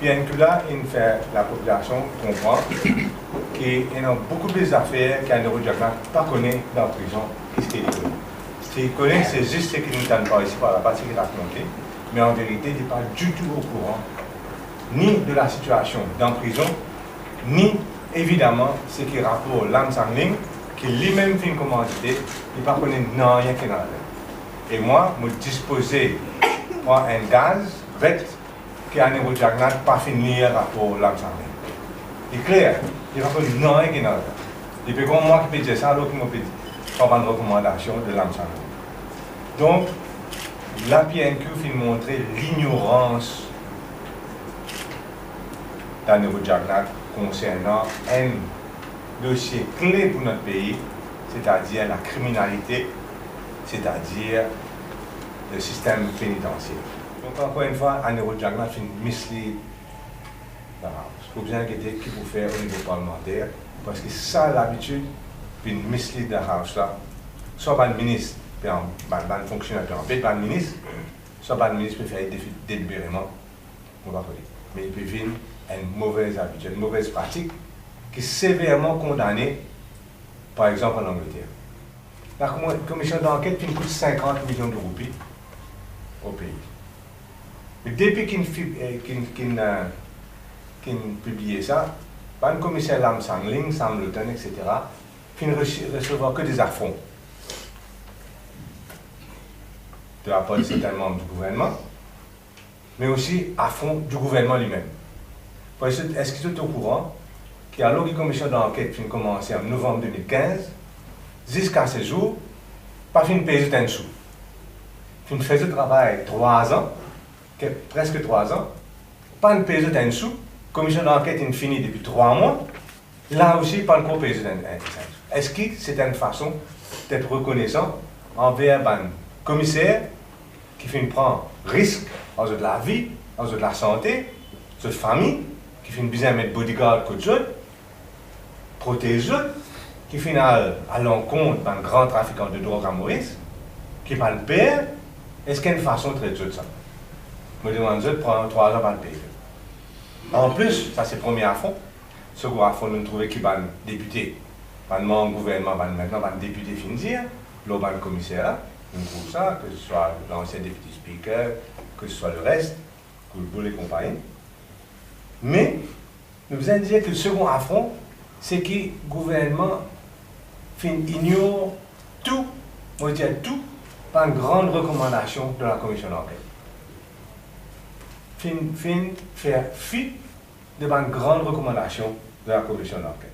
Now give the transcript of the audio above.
PNQ là, il fait la population comprendre qu'il y a beaucoup plus d'affaires qu'un Eurojagnat pas connaît dans la prison. Qu'est-ce qu'il connaît? S'il connaît, c'est juste ce qu'il n'entend pas ici par la partie qu'il a raconté, mais en vérité, il n'est pas du tout au courant ni de la situation dans la prison, ni évidemment ce qui rapporte Lam Sang Ling, qui lui-même fait une commandité, il ne connaît rien qui est dans la tête. Et moi, je disposais pour un gaz, vect, qui a un Eurojagnat pas fini rapport Lam Sang Ling. C'est clair, il ne connaît rien qui est dans la tête. Et puis, comme moi qui peux dire ça, l'autre qui m'a dit, on va une recommandation de Lam Sang Ling. Donc, la PNQ fait montrer l'ignorance d'un Eurojagnat concernant un dossier clé pour notre pays, c'est-à-dire la criminalité, c'est-à-dire le système pénitentiaire. Donc encore une fois, un Eurojagnat fait une mislead dans la House. Il faut bien inquiéter qui peut faire au niveau parlementaire, parce que ça, l'habitude, puis une mislead dans la House là, soit par le ministre, puis un fonctionnaire, puis en fait par le ministre, soit par le ministre peut faire délibérément, on va dire. Mais il peut venir une mauvaise habitude, une mauvaise pratique qui est sévèrement condamnée, par exemple en Angleterre. La commission d'enquête coûte 50 millions de roupies au pays. Mais depuis qu'il publie ça, le commissaire Lam Sang Ling, Sam Luton, etc., il ne recevoir que des affronts de la part de certains membres du gouvernement, mais aussi affronts du gouvernement lui-même. Est-ce qu'ils sont au courant qu'il y a une commission d'enquête qui a commencé en novembre 2015, jusqu'à ce jour, pas fin de payer un sou. Il fait ce travail 3 ans, presque 3 ans, pas de payer un sou, commission d'enquête est finie depuis 3 mois, là aussi, pas de payer un sou. Est-ce que c'est une façon d'être reconnaissant envers un commissaire qui fait prendre risque en de la vie, en de la santé, de la famille, qui fait besoin de mettre bodyguard côté autres, protéger autres, qui fait à l'encontre d'un grand trafiquant de drogue à Maurice, qui va le payer, est-ce qu'il y a une façon de traiter ça? Je me demande de prendre 3 ans pour le payer. En plus, ça c'est le premier affront. Second affront, nous trouvons qu'il va un député, pas le membre gouvernement, maintenant un député finir, l'autre le commissaire, nous trouvons ça, que ce soit l'ancien député speaker, que ce soit le reste, que le bout et compagnie. Mais, nous allons dire que le second affront, c'est que le gouvernement ignore tout, on va dire tout, par une grande recommandation de la commission d'enquête. Faire fi de une grande recommandation de la commission d'enquête.